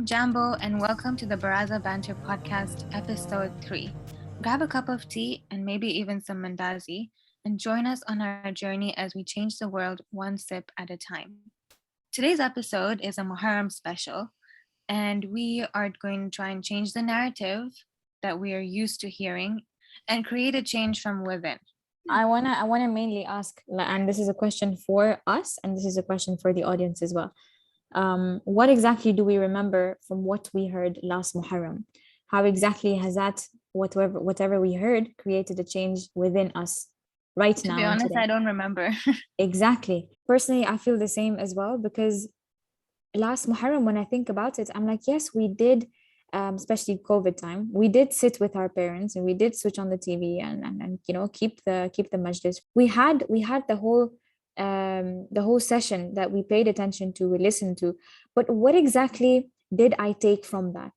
I'm Jambo, and welcome to the Baraza Banter podcast, episode 3. Grab a cup of tea and maybe even some mandazi, and join us on our journey as we change the world one sip at a time. Today's episode is a Muharram special, and we are going to try and change the narrative that we are used to hearing and create a change from within. I wanna mainly ask, and this is a question for us, and this is a question for the audience as well. What exactly do we remember from what we heard last Muharram? How exactly has that whatever we heard created a change within us right To now be and honest, today? I don't remember. Exactly. Personally, I feel the same as well because last Muharram, when I think about it, I'm like, yes, we did, especially COVID time, we did sit with our parents and we did switch on the TV and keep the majlis. We had the whole session that we paid attention to, we listened to. But what exactly did I take from that?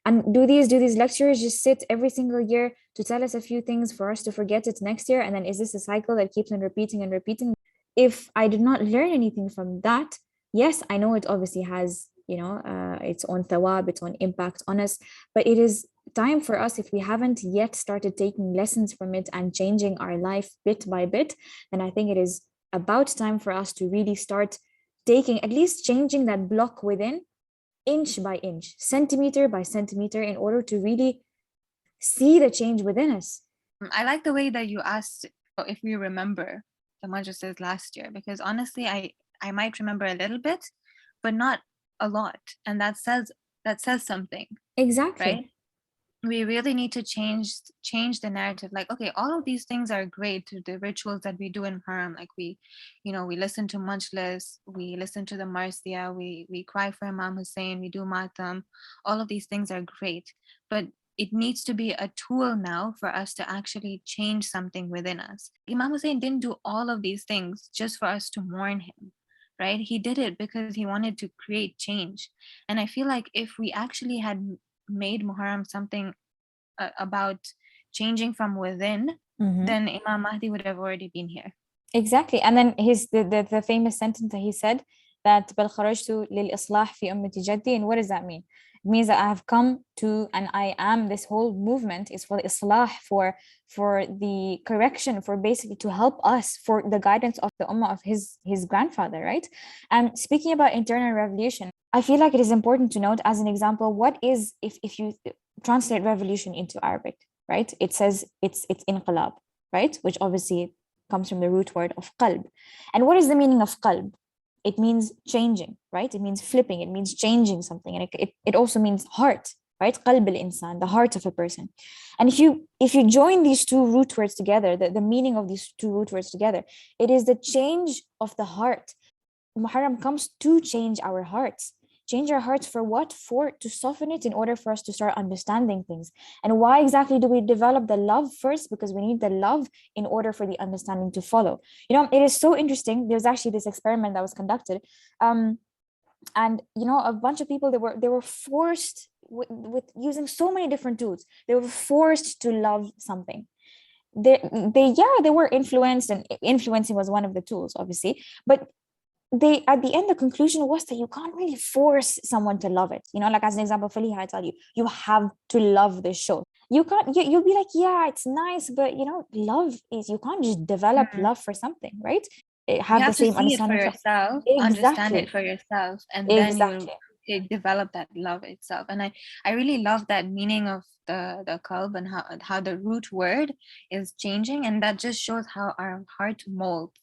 And do these lecturers just sit every single year to tell us a few things for us to forget it next year? And then is this a cycle that keeps on repeating and repeating? If I did not learn anything from that, yes, I know it obviously has, its own thawab, its own impact on us, but it is time for us, if we haven't yet started taking lessons from it and changing our life bit by bit, then I think it is about time for us to really start taking, at least changing that block within, inch by inch, centimeter by centimeter, in order to really see the change within us. I like the way that you asked if we remember the majlises last year, because honestly, I might remember a little bit, but not a lot, and that says something, right? Exactly. We really need to change the narrative. Like, okay, all of these things are great, the rituals that we do in Haram, like we listen to Majlis, we listen to the Marsiya, we cry for Imam Hussein, we do Matam. All of these things are great, but it needs to be a tool now for us to actually change something within us. Imam Hussein didn't do all of these things just for us to mourn him, right? He did it because he wanted to create change. And I feel like if we actually had made Muharram something about changing from within, Mhm. then Imam Mahdi would have already been here. Exactly. And then the famous sentence that he said, that بل خرجت للإصلاح في أمة جدي. And what does that mean? It means that I have come to, and I am, this whole movement is for the islah, for the correction, for basically to help us, for the guidance of the ummah of his grandfather, right? And speaking about internal revolution, I feel like it is important to note, as an example, what is, if you translate revolution into Arabic, right? It says it's inqilab, right? Which obviously comes from the root word of qalb. And what is the meaning of qalb? It means changing, right? It means flipping, it means changing something. And it also means heart, right? Qalb al-insan, the heart of a person. And if you join these two root words together, the meaning of these two root words together, it is the change of the heart. Muharram comes to change our hearts. Change our hearts for what? For to soften it, in order for us to start understanding things. And why exactly do we develop the love first? Because we need the love in order for the understanding to follow. It is so interesting. There's actually this experiment that was conducted. And a bunch of people, they were forced with using so many different tools. They were forced to love something. They were influenced, and influencing was one of the tools, obviously, but they, at the end, the conclusion was that you can't really force someone to love it. Like, as an example, Faliha, I tell you, you have to love this show. You can't, you'll be like, yeah, it's nice, but love is, you can't just develop Mm. love for something, right? You Have the have to same see it for understanding from. yourself, understand it Exactly. for yourself, and then you'll Exactly. develop that love itself. And I really love that meaning of the qalb, and how the root word is changing, and that just shows how our heart molds.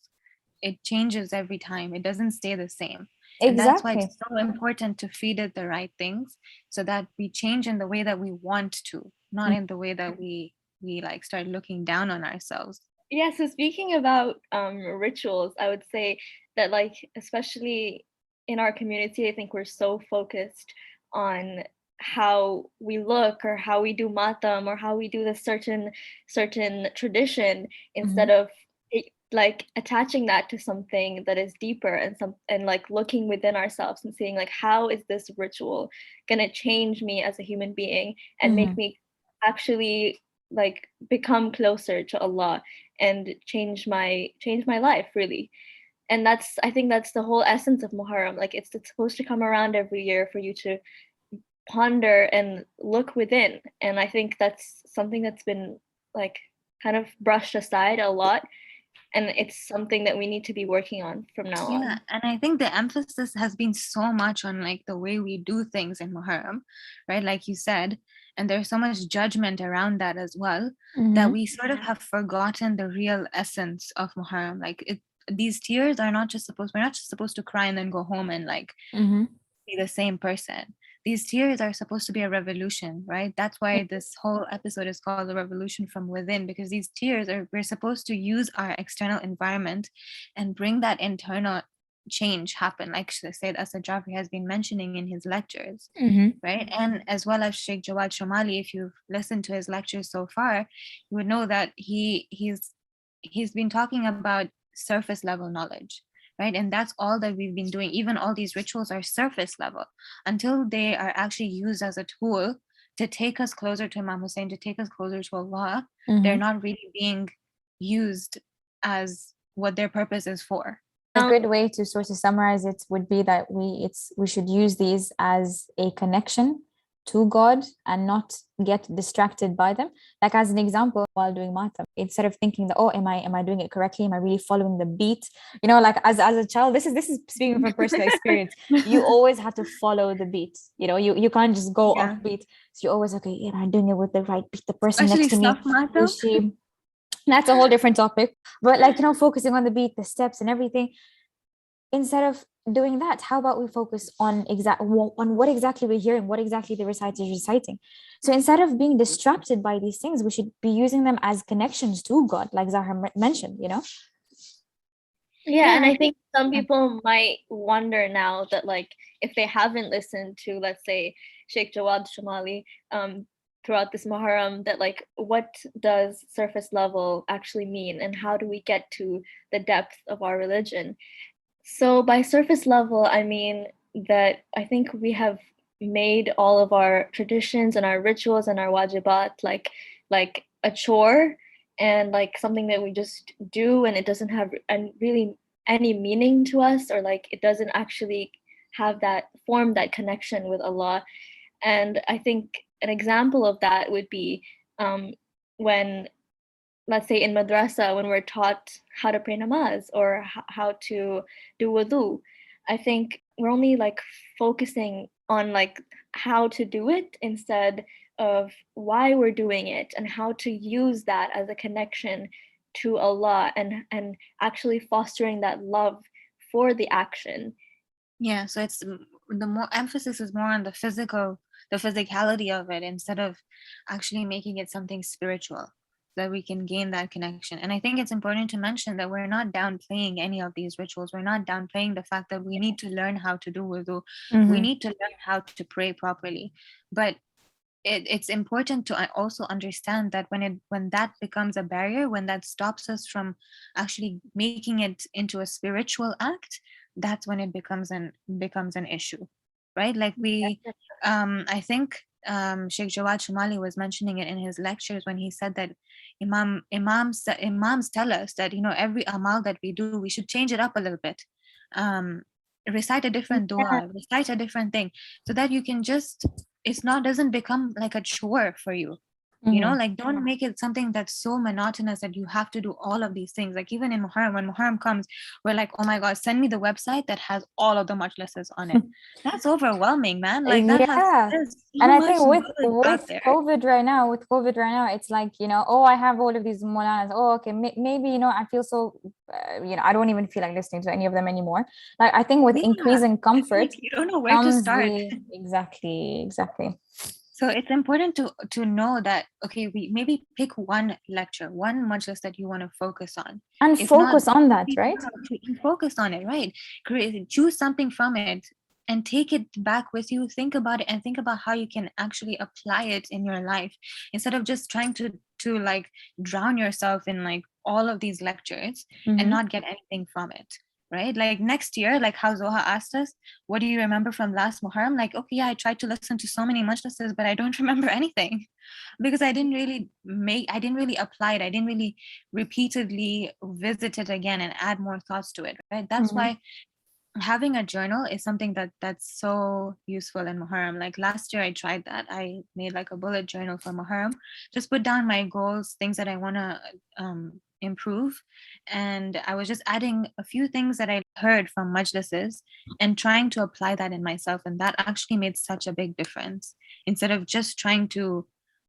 It changes every time. It doesn't stay the same. And that's why Exactly. it's so important to feed it the right things, so that we change in the way that we want to, not in the way that we like start looking down on ourselves. Yeah, so speaking about rituals, I would say that, like, especially in our community, I think we're so focused on how we look, or how we do matam, or how we do this certain tradition, instead of like attaching that to something that is deeper, and like looking within ourselves and seeing, like, how is this ritual gonna change me as a human being and make me actually like become closer to Allah and change my life, really. And I think that's the whole essence of Muharram. Like, it's supposed to come around every year for you to ponder and look within. And I think that's something that's been like kind of brushed aside a lot, and it's something that we need to be working on from now on. Yeah, and I think the emphasis has been so much on like the way we do things in Muharram, right? Like you said, and there's so much judgment around that as well, that we sort of have forgotten the real essence of Muharram. Like these tears are not just supposed, we're not just supposed to cry and then go home and like be the same person. These tears are supposed to be a revolution, right? That's why this whole episode is called The Revolution from Within, because these tears are, we're supposed to use our external environment and bring that internal change happen, like Sayyid Asad Jafri has been mentioning in his lectures, right? And as well as Sheikh Jawad Shamali, if you've listened to his lectures so far, you would know that he's been talking about surface level knowledge, right? And that's all that we've been doing. Even all these rituals are surface level until they are actually used as a tool to take us closer to Imam Hussein, to take us closer to Allah. They're not really being used as what their purpose is for. A good way to sort of summarize it would be that we should use these as a connection to God and not get distracted by them. Like as an example, while doing matam, instead of thinking that, oh, am I doing it correctly? Am I really following the beat? You know, like as a child, this is speaking from personal experience. You always have to follow the beat. You know, you can't just go off beat. So you always, okay, am I doing it with the right beat? The person next to me, is she? That's a whole different topic. But like, you know, focusing on the beat, the steps and everything. Instead of doing that, how about we focus on what exactly we're hearing, what exactly the reciter is reciting. So instead of being distracted by these things, we should be using them as connections to God, like Zahra mentioned, you know? Yeah, and I think some people might wonder now that, like, if they haven't listened to, let's say, Sheikh Jawad Shamali throughout this Muharram, that like, what does surface level actually mean, and how do we get to the depth of our religion? So by surface level, I mean that I think we have made all of our traditions and our rituals and our wajibat like a chore, and like something that we just do, and it doesn't have really any meaning to us, or like it doesn't actually have that form, that connection with Allah. And I think an example of that would be when, let's say in madrasa, when we're taught how to pray namaz or how to do wudu, I think we're only like focusing on like how to do it instead of why we're doing it, and how to use that as a connection to Allah, and actually fostering that love for the action. Yeah, so it's the more emphasis is more on the physicality of it, instead of actually making it something spiritual, that we can gain that connection. And I think it's important to mention that we're not downplaying any of these rituals. We're not downplaying the fact that we need to learn how to do wudu. We need to learn how to pray properly. But it's important to also understand that when that becomes a barrier, when that stops us from actually making it into a spiritual act, that's when it becomes an issue, right? Like I think Sheikh Jawad Shumali was mentioning it in his lectures when he said that imams tell us that, you know, every amal that we do, we should change it up a little bit, recite a different dua, recite a different thing, so that you can just, doesn't become like a chore for you. You know, like don't make it something that's so monotonous that you have to do all of these things. Like even in Muharram, when Muharram comes, we're like, oh my God, send me the website that has all of the majlises on it. That's overwhelming, man. Like that there's so and I much think out there. COVID right now, it's like, you know, oh, I have all of these molanas. Oh, okay, maybe, you know, I feel so, you know, I don't even feel like listening to any of them anymore. Like I think with increasing comfort, like you don't know where to start. Exactly. So it's important to know that, okay, we maybe pick one lecture, one majlis that you want to focus on. And if focus not, on that, right? Focus on it, right? Choose something from it and take it back with you. Think about it and think about how you can actually apply it in your life, instead of just trying to like drown yourself in like all of these lectures and not get anything from it. Right? Like next year, like how Zoha asked us, what do you remember from last Muharram? Like, okay, yeah, I tried to listen to so many majlises, but I don't remember anything because I didn't really apply it. I didn't really repeatedly visit it again and add more thoughts to it, right? That's why having a journal is something that's so useful in Muharram. Like last year I tried that. I made like a bullet journal for Muharram, just put down my goals, things that I want to improve, and I was just adding a few things that I heard from majlises and trying to apply that in myself, and that actually made such a big difference instead of just trying to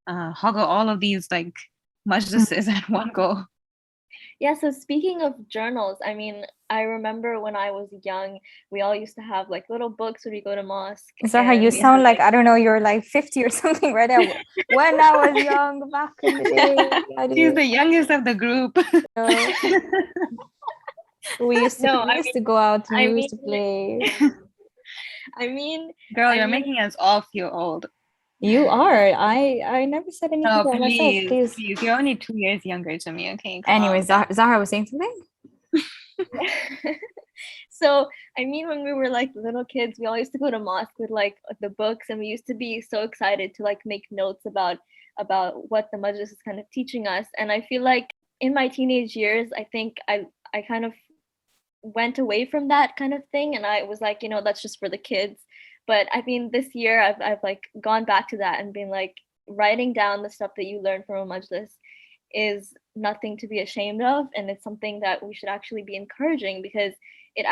hoggle all of these like majlises at one go. Yeah, so speaking of journals, I mean, I remember when I was young, we all used to have like little books when we go to mosque. Zahra, you And sound like, I don't know, you're like 50 or something right now. When I was young, back in the day, She's the youngest of the group. know, we used to No, we used to go out and we used to play. Girl, I you're mean, making us all feel old. You are. I never said anything No, about myself, please. please. You're only 2 years younger to me. Okay. Anyway, Zahra was saying something. so I mean, when we were like little kids, we all used to go to mosque with like the books, and we used to be so excited to like make notes about what the majlis is kind of teaching us. And I feel like in my teenage years, I think I kind of went away from that kind of thing, and I was like, that's just for the kids. But I mean, this year I've like gone back to that and been like, writing down the stuff that you learn from a majlis is nothing to be ashamed of, and it's something that we should actually be encouraging, because it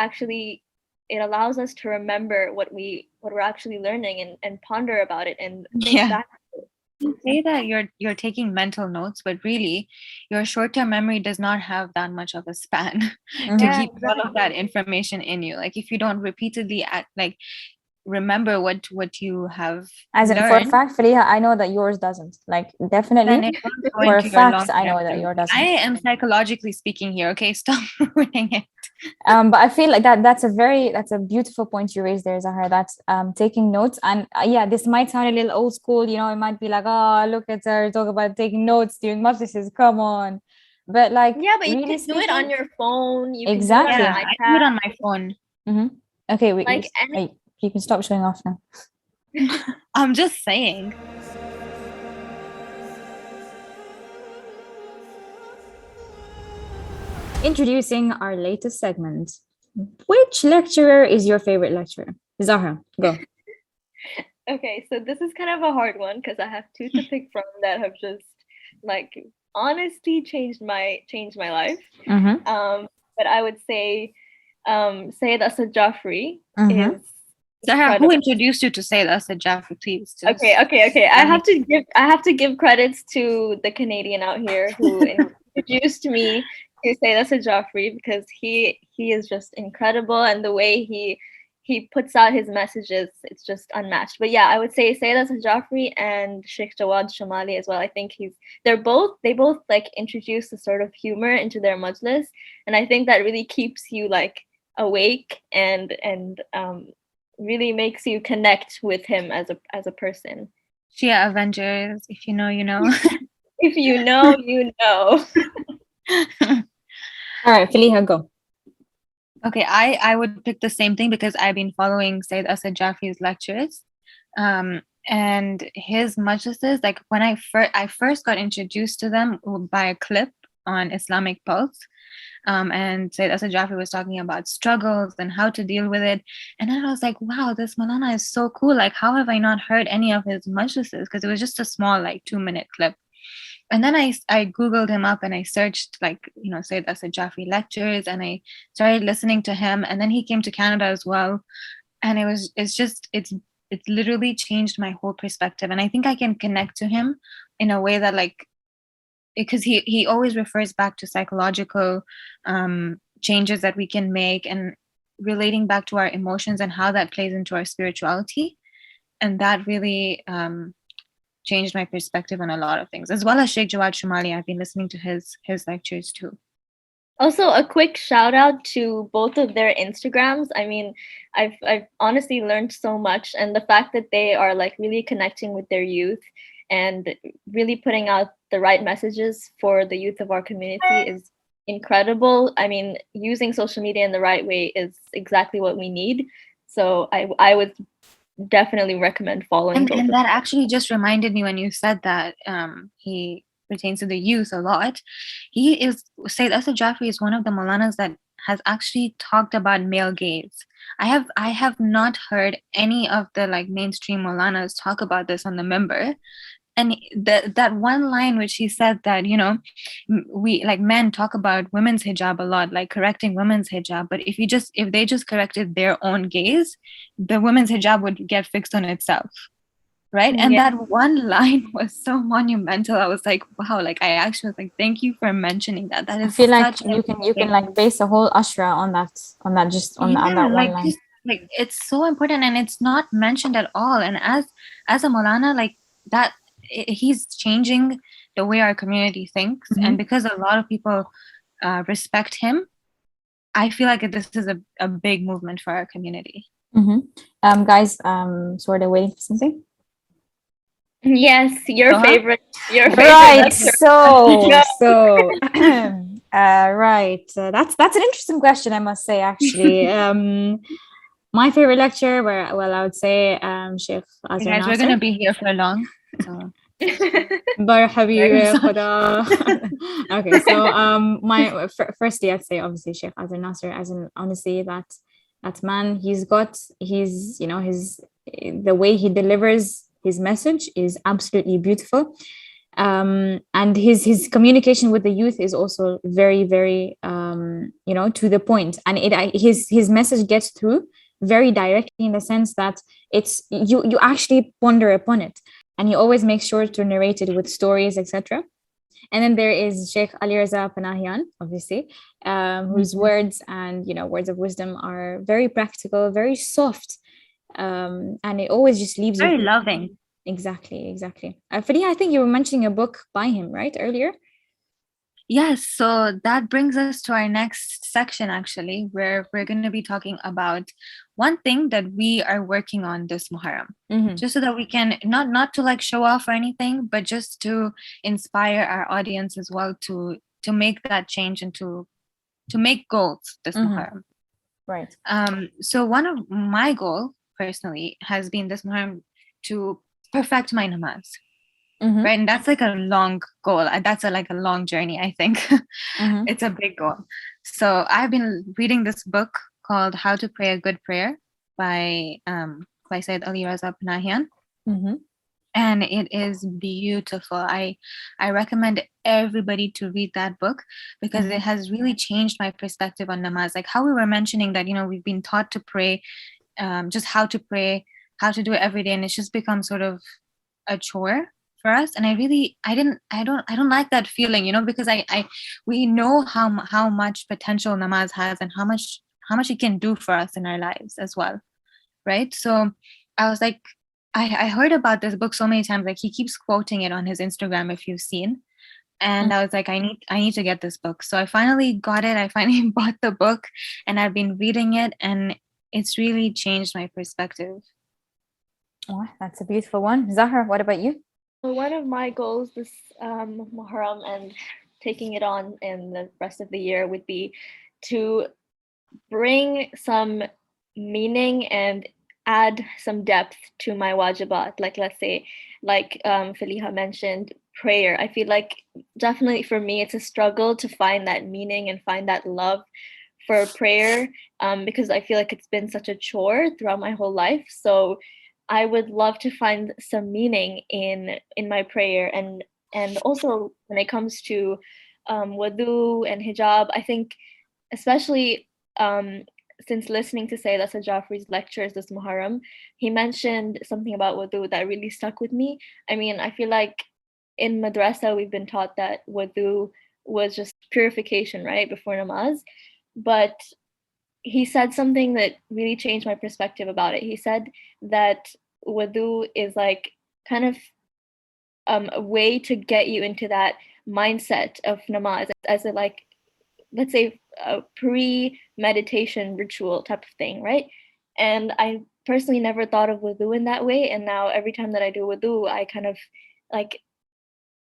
allows us to remember what we're actually learning, and ponder about it and think back. You say that you're taking mental notes, but really your short-term memory does not have that much of a span to keep all of that information in you. Like if you don't repeatedly remember what you have as in, for a learned, fact, Fariha, I know that yours doesn't. Like definitely, for a fact, I know that yours doesn't. I am psychologically speaking here. Okay, stop ruining it. But I feel like that's a beautiful point you raised there, Zahra. That's taking notes. And yeah, this might sound a little old school, it might be like, oh, look at her talk about taking notes during majlises, come on. But like, yeah, but really you can do it on your phone. You exactly. Can do it on I do it on my phone. Mm-hmm. Okay, like you can stop showing off now. I'm just saying. Introducing our latest segment. Which lecturer is your favorite lecturer? Zahra, go. Okay, so this is kind of a hard one because I have two to pick from that have just like honestly changed my life. Mm-hmm. But I would say Sayyid Asad Jafri is Zahra, who introduced you to Sayyid Asad Jafri, please? Okay. I have to give credits to the Canadian out here who introduced me to Sayyid Asad Jafri, because he is just incredible, and the way he puts out his messages, it's just unmatched. But yeah, I would say Sayyid Asad Jafri and Sheikh Jawad Shamali as well. I think they both like introduce a sort of humor into their majlis, and I think that really keeps you like awake and really makes you connect with him as a person. Shia Avengers, if you know, you know. If you know, you know. All right, Faliha, go. Okay, I would pick the same thing because I've been following Sayyid Asad Jafri's lectures. And his majlises, like when I first got introduced to them by a clip on Islamic Pulse. And Sayyid Asad Jafri was talking about struggles and how to deal with it. And then I was like, wow, this Maulana is so cool. Like, how have I not heard any of his majlises? Because it was just a small, like 2-minute clip. And then I Googled him up and I searched Sayyid Asad Jafri lectures, and I started listening to him. And then he came to Canada as well. And it's literally changed my whole perspective. And I think I can connect to him in a way that because he always refers back to psychological changes that we can make, and relating back to our emotions and how that plays into our spirituality. And that really changed my perspective on a lot of things, as well as Sheikh Jawad Shumali. I've been listening to his lectures too. Also, a quick shout out to both of their Instagrams. I mean, I've honestly learned so much, and the fact that they are like really connecting with their youth and really putting out the right messages for the youth of our community is incredible. I mean, using social media in the right way is exactly what we need. So I would definitely recommend following. And that actually just reminded me when you said that he pertains to the youth a lot. Sayyid Asad Jafri is one of the Maulanas that has actually talked about male gaze. I have not heard any of the like mainstream Maulanas talk about this on the member. And that one line which he said that, you know, we like men talk about women's hijab a lot, like correcting women's hijab, but if they just corrected their own gaze, the women's hijab would get fixed on itself, right? And Yeah. that one line was so monumental. I was like, wow, like I actually was like, thank you for mentioning that. That I is feel like such you can like base a whole ashra on that just on yeah, that one like line. just like it's so important and it's not mentioned at all. And as a Maulana, like that he's changing the way our community thinks. And because a lot of people respect him, I feel like this is a big movement for our community. Guys, sort of waiting for something. Yes, your Uh-huh. favorite Right. lecture. So right. That's an interesting question, I must say, actually. My favorite lecture, well, I would say Sheikh Azar Guys, we're Nasser. gonna be here for long. So Habibi Khuda. Okay, so firstly, I'd say obviously Sheikh Azar Nasser, as in honestly that man, he's got his, you know, his the way he delivers his message is absolutely beautiful. And his communication with the youth is also very, very you know, to the point, and his message gets through very directly, in the sense that it's you actually ponder upon it, and he always makes sure to narrate it with stories, etc. And then there is Sheikh Ali Raza Panahian, obviously, whose words and, you know, words of wisdom are very practical, very soft, and it always just leaves you very loving. Exactly. Fadia, I think you were mentioning a book by him, right, earlier? Yes, so that brings us to our next section, actually, where we're going to be talking about one thing that we are working on this Muharram, just so that we can not to like show off or anything, but just to inspire our audience as well to make that change and to make goals this Muharram. Right. So one of my goal personally has been this Muharram to perfect my namaz. Right, and that's like a long goal. That's like a long journey, I think. It's a big goal. So I've been reading this book called How to Pray a Good Prayer by Sayyid Ali Raza Panahian. And it is beautiful. I recommend everybody to read that book because it has really changed my perspective on namaz. Like how we were mentioning that, you know, we've been taught to pray, just how to pray, how to do it every day, and it's just become sort of a chore for us. And I don't like that feeling, you know, because we know how much potential namaz has and how much it can do for us in our lives as well, right? So I was like, I heard about this book so many times, like he keeps quoting it on his Instagram, if you've seen. And I was like, I need to get this book. So I finally got it. I finally bought the book and I've been reading it, and it's really changed my perspective. Oh, that's a beautiful one. Zahra, what about you? One of my goals this Muharram and taking it on in the rest of the year would be to bring some meaning and add some depth to my wajibat. Like, let's say, like Faliha mentioned, prayer. I feel like definitely for me, it's a struggle to find that meaning and find that love for prayer, because I feel like it's been such a chore throughout my whole life. So I would love to find some meaning in my prayer, and also when it comes to wudu and hijab, I think especially since listening to Sayyid Asad Jafri's lectures this Muharram, he mentioned something about wudu that really stuck with me. I mean, I feel like in madrasa we've been taught that wudu was just purification, right, before namaz, but he said something that really changed my perspective about it. He said that wudu is like kind of a way to get you into that mindset of namaz as a, like, let's say a pre-meditation ritual type of thing, right? And I personally never thought of wudu in that way, and now every time that I do wudu, I kind of like,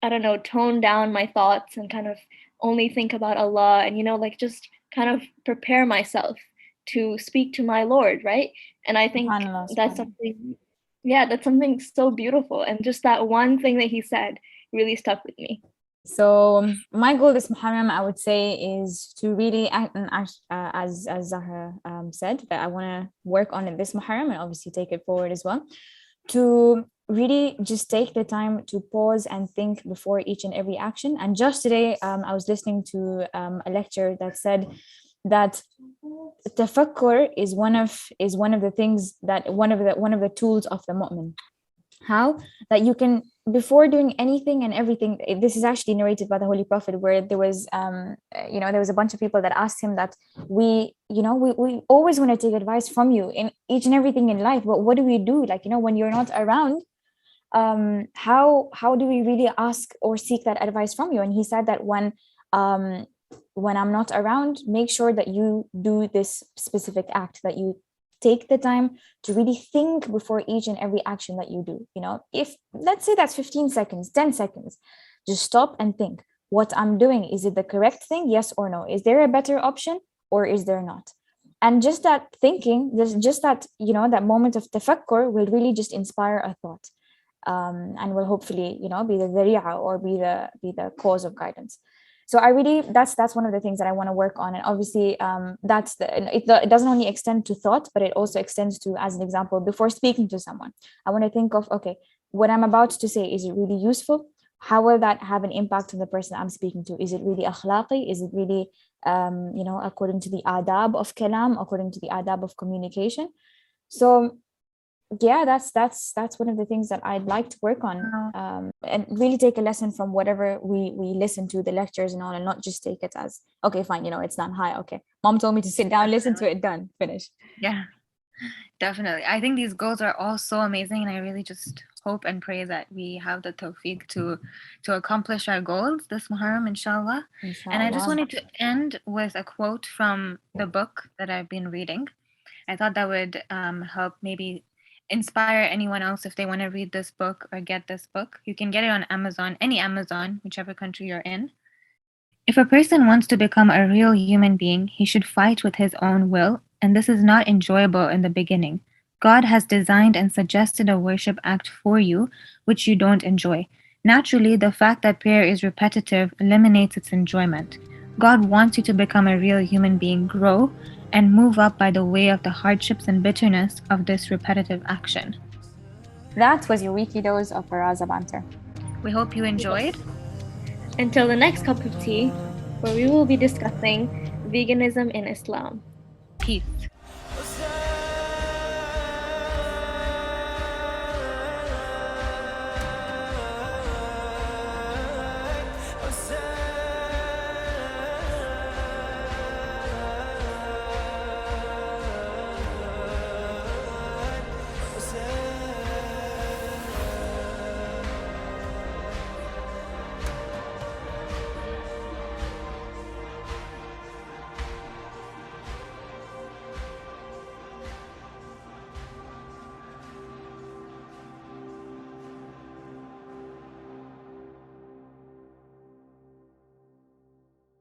I don't know, tone down my thoughts and kind of only think about Allah, and, you know, like just kind of prepare myself to speak to my Lord, right? And I think that's something, yeah, that's something so beautiful. And just that one thing that he said really stuck with me. So my goal this Muharram, I would say, is to really act, and as Zahra said, that I want to work on it this Muharram and obviously take it forward as well, to really just take the time to pause and think before each and every action. And just today, I was listening to a lecture that said that tafakkur is one of the things that one of the tools of the mu'min. How that you can, before doing anything and everything, this is actually narrated by the Holy Prophet, where there was there was a bunch of people that asked him that we always want to take advice from you in each and everything in life, but what do we do, like, when you're not around? How do we really ask or seek that advice from you? And he said that when I'm not around, make sure that you do this specific act, that you take the time to really think before each and every action that you do. If, let's say, that's 15 seconds, 10 seconds, just stop and think, what I'm doing, is it the correct thing? Yes or no? Is there a better option or is there not? And just that thinking, just that, that moment of tafakkur will really just inspire a thought, and will hopefully, be the dhari'ah, or be the cause of guidance. So I really, that's one of the things that I want to work on. And obviously, it doesn't only extend to thought, but it also extends to, as an example, before speaking to someone, I want to think of, okay, what I'm about to say, is it really useful? How will that have an impact on the person I'm speaking to? Is it really akhlaqi? Is it really according to the adab of kalam, according to the adab of communication? So yeah, that's one of the things that I'd like to work on, and really take a lesson from whatever we listen to, the lectures and all, and not just take it as, okay, fine, it's not high, okay, mom told me to sit down, listen to it, done, finish. Yeah, definitely. I think these goals are all so amazing, and I really just hope and pray that we have the tawfiq to accomplish our goals this Muharram, inshallah. And I just wanted to end with a quote from the book that I've been reading. I thought that would help maybe inspire anyone else if they want to read this book or get this book. You can get it on Amazon, any Amazon, whichever country you're in. If a person wants to become a real human being, he should fight with his own will, and this is not enjoyable in the beginning. God has designed and suggested a worship act for you, which you don't enjoy. Naturally, the fact that prayer is repetitive eliminates its enjoyment. God wants you to become a real human being, grow, and move up by the way of the hardships and bitterness of this repetitive action. That was your weekly dose of Baraza Banter. We hope you enjoyed. Until the next cup of tea, where we will be discussing veganism in Islam. Peace.